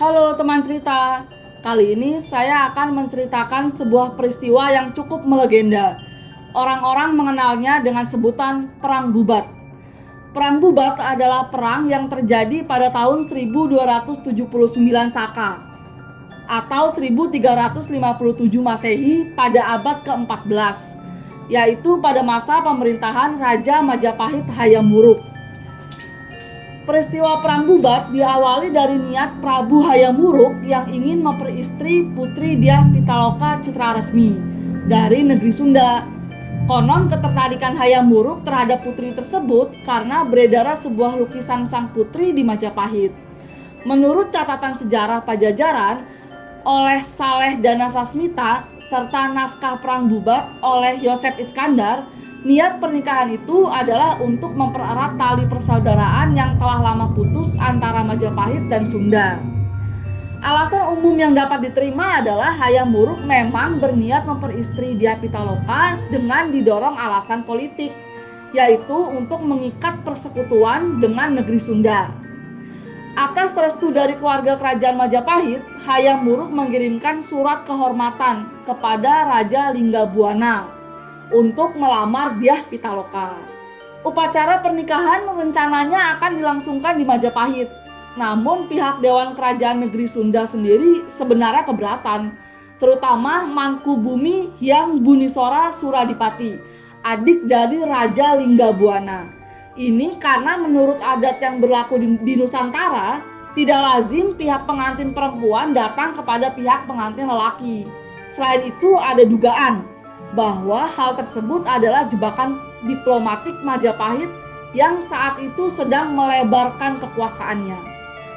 Halo teman cerita, kali ini saya akan menceritakan sebuah peristiwa yang cukup melegenda. Orang-orang mengenalnya dengan sebutan Perang Bubat. Perang Bubat adalah perang yang terjadi pada tahun 1279 Saka atau 1357 Masehi pada abad ke-14, yaitu pada masa pemerintahan Raja Majapahit Hayam Wuruk. Peristiwa Perang Bubat diawali dari niat Prabu Hayam Wuruk yang ingin memperistri putri Dyah Pitaloka Citraresmi dari negeri Sunda. Konon ketertarikan Hayam Wuruk terhadap putri tersebut karena beredar sebuah lukisan sang putri di Majapahit. Menurut catatan sejarah Pajajaran oleh Saleh Danasasmita serta naskah Perang Bubat oleh Yosef Iskandar, niat pernikahan itu adalah untuk mempererat tali persaudaraan yang telah lama putus antara Majapahit dan Sunda. Alasan umum yang dapat diterima adalah Hayam Wuruk memang berniat memperistri Dyah Pitaloka dengan didorong alasan politik, yaitu untuk mengikat persekutuan dengan negeri Sunda. Atas restu dari keluarga kerajaan Majapahit, Hayam Wuruk mengirimkan surat kehormatan kepada Raja Linggabuana untuk melamar Dyah Pitaloka. Upacara pernikahan rencananya akan dilangsungkan di Majapahit. Namun pihak Dewan Kerajaan Negeri Sunda sendiri sebenarnya keberatan, terutama Mangkubumi Hyang Bunisora Suradipati, adik dari Raja Linggabuana. Ini karena menurut adat yang berlaku di Nusantara, tidak lazim pihak pengantin perempuan datang kepada pihak pengantin lelaki. Selain itu ada dugaan bahwa hal tersebut adalah jebakan diplomatik Majapahit yang saat itu sedang melebarkan kekuasaannya.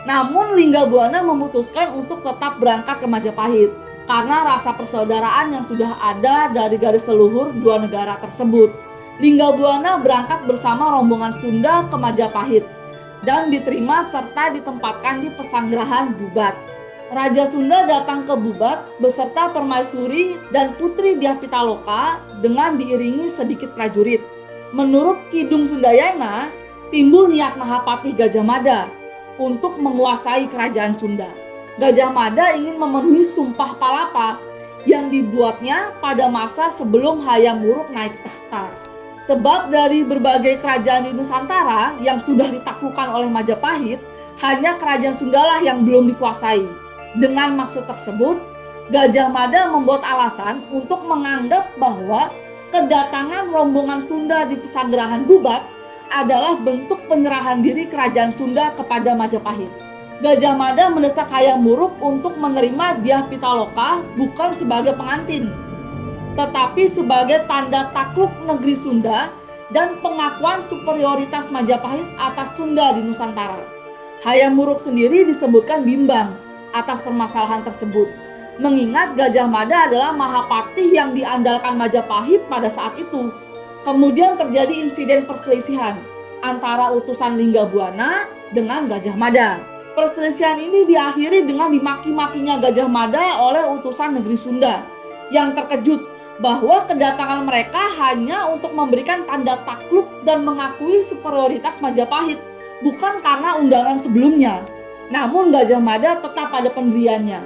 Namun Linggabuana memutuskan untuk tetap berangkat ke Majapahit karena rasa persaudaraan yang sudah ada dari garis leluhur dua negara tersebut. Linggabuana berangkat bersama rombongan Sunda ke Majapahit dan diterima serta ditempatkan di Pesanggerahan Bubat. Raja Sunda datang ke Bubat beserta permaisuri dan putri Dyah Pitaloka dengan diiringi sedikit prajurit. Menurut Kidung Sundayana, timbul niat Mahapatih Gajah Mada untuk menguasai kerajaan Sunda. Gajah Mada ingin memenuhi sumpah palapa yang dibuatnya pada masa sebelum Hayam Wuruk naik tahta. Sebab dari berbagai kerajaan di Nusantara yang sudah ditaklukkan oleh Majapahit, hanya kerajaan Sundalah yang belum dikuasai. Dengan maksud tersebut, Gajah Mada membuat alasan untuk menganggap bahwa kedatangan rombongan Sunda di Pesanggerahan Bubat adalah bentuk penyerahan diri kerajaan Sunda kepada Majapahit. Gajah Mada mendesak Hayam Wuruk untuk menerima Dyah Pitaloka bukan sebagai pengantin, tetapi sebagai tanda takluk negeri Sunda dan pengakuan superioritas Majapahit atas Sunda di Nusantara. Hayam Wuruk sendiri disebutkan bimbang atas permasalahan tersebut, mengingat Gajah Mada adalah Mahapatih yang diandalkan Majapahit pada saat itu. Kemudian terjadi insiden perselisihan antara utusan Linggabuana dengan Gajah Mada. Perselisihan ini diakhiri dengan dimaki-makinya Gajah Mada oleh utusan negeri Sunda yang terkejut bahwa kedatangan mereka hanya untuk memberikan tanda takluk dan mengakui superioritas Majapahit, bukan karena undangan sebelumnya. Namun Gajah Mada tetap pada pendiriannya.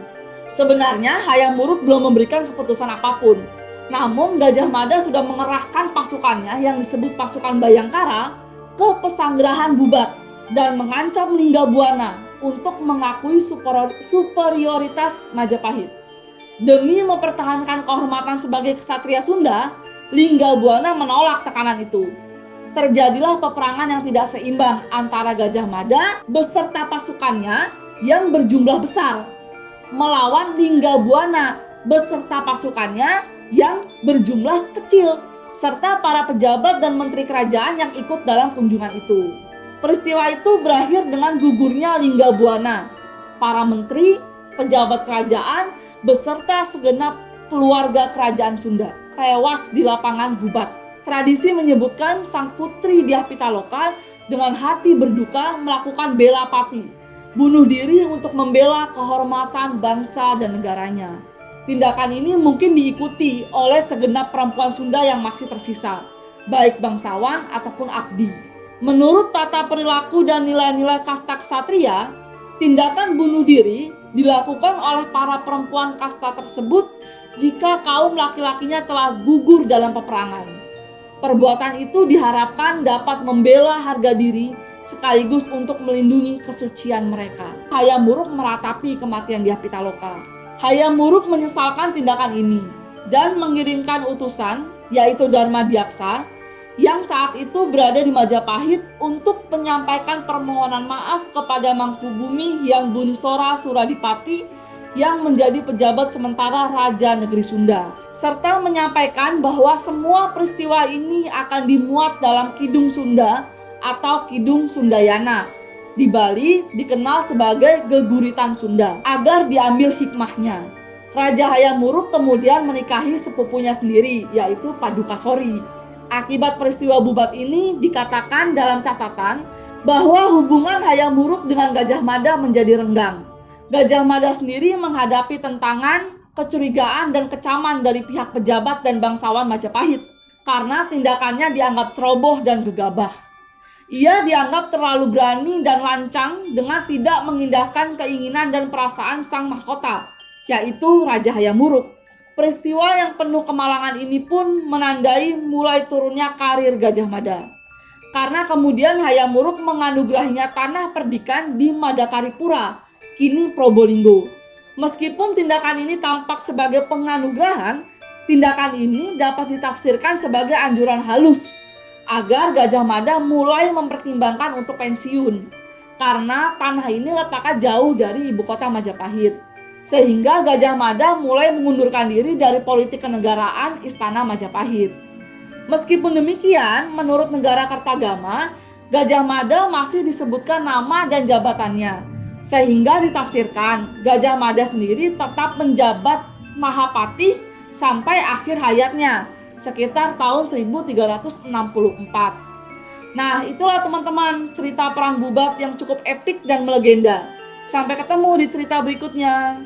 Sebenarnya Hayam Wuruk belum memberikan keputusan apapun. Namun Gajah Mada sudah mengerahkan pasukannya yang disebut pasukan Bayangkara ke Pesanggerahan Bubat dan mengancam Linggabuana untuk mengakui superioritas Majapahit. Demi mempertahankan kehormatan sebagai ksatria Sunda, Linggabuana menolak tekanan itu. Terjadilah peperangan yang tidak seimbang antara Gajah Mada beserta pasukannya yang berjumlah besar melawan Linggabuana beserta pasukannya yang berjumlah kecil, serta para pejabat dan menteri kerajaan yang ikut dalam kunjungan itu. Peristiwa itu berakhir dengan gugurnya Linggabuana. Para menteri, pejabat kerajaan, beserta segenap keluarga kerajaan Sunda tewas di lapangan Bubat. Tradisi menyebutkan sang putri Dyah Pitaloka dengan hati berduka melakukan bela pati, bunuh diri untuk membela kehormatan bangsa dan negaranya. Tindakan ini mungkin diikuti oleh segenap perempuan Sunda yang masih tersisa, baik bangsawan ataupun abdi. Menurut tata perilaku dan nilai-nilai kasta ksatria, tindakan bunuh diri dilakukan oleh para perempuan kasta tersebut jika kaum laki-lakinya telah gugur dalam peperangan. Perbuatan itu diharapkan dapat membela harga diri sekaligus untuk melindungi kesucian mereka. Hayam Wuruk meratapi kematian Dyah Pitaloka. Hayam Wuruk menyesalkan tindakan ini dan mengirimkan utusan, yaitu Dharma Dyaksa, yang saat itu berada di Majapahit untuk menyampaikan permohonan maaf kepada Mangkubumi Hyang Bunisora Suradipati yang menjadi pejabat sementara Raja Negeri Sunda, serta menyampaikan bahwa semua peristiwa ini akan dimuat dalam Kidung Sunda atau Kidung Sundayana. Di Bali dikenal sebagai Geguritan Sunda, agar diambil hikmahnya. Raja Hayam Wuruk kemudian menikahi sepupunya sendiri, yaitu Padukasori. Akibat peristiwa Bubat ini dikatakan dalam catatan bahwa hubungan Hayam Wuruk dengan Gajah Mada menjadi renggang. Gajah Mada sendiri menghadapi tentangan, kecurigaan, dan kecaman dari pihak pejabat dan bangsawan Majapahit karena tindakannya dianggap ceroboh dan gegabah. Ia dianggap terlalu berani dan lancang dengan tidak mengindahkan keinginan dan perasaan sang mahkota, yaitu Raja Hayam Wuruk. Peristiwa yang penuh kemalangan ini pun menandai mulai turunnya karir Gajah Mada. Karena kemudian Hayam Wuruk menganugerahinya tanah perdikan di Madakaripura, kini Probolinggo. Meskipun tindakan ini tampak sebagai penganugerahan, tindakan ini dapat ditafsirkan sebagai anjuran halus agar Gajah Mada mulai mempertimbangkan untuk pensiun, karena tanah ini letaknya jauh dari ibu kota Majapahit. Sehingga Gajah Mada mulai mengundurkan diri dari politik kenegaraan Istana Majapahit. Meskipun demikian, menurut Negara Kertagama, Gajah Mada masih disebutkan nama dan jabatannya, sehingga ditafsirkan Gajah Mada sendiri tetap menjabat Mahapati sampai akhir hayatnya, sekitar tahun 1364. Nah, itulah teman-teman cerita Perang Bubat yang cukup epik dan melegenda. Sampai ketemu di cerita berikutnya.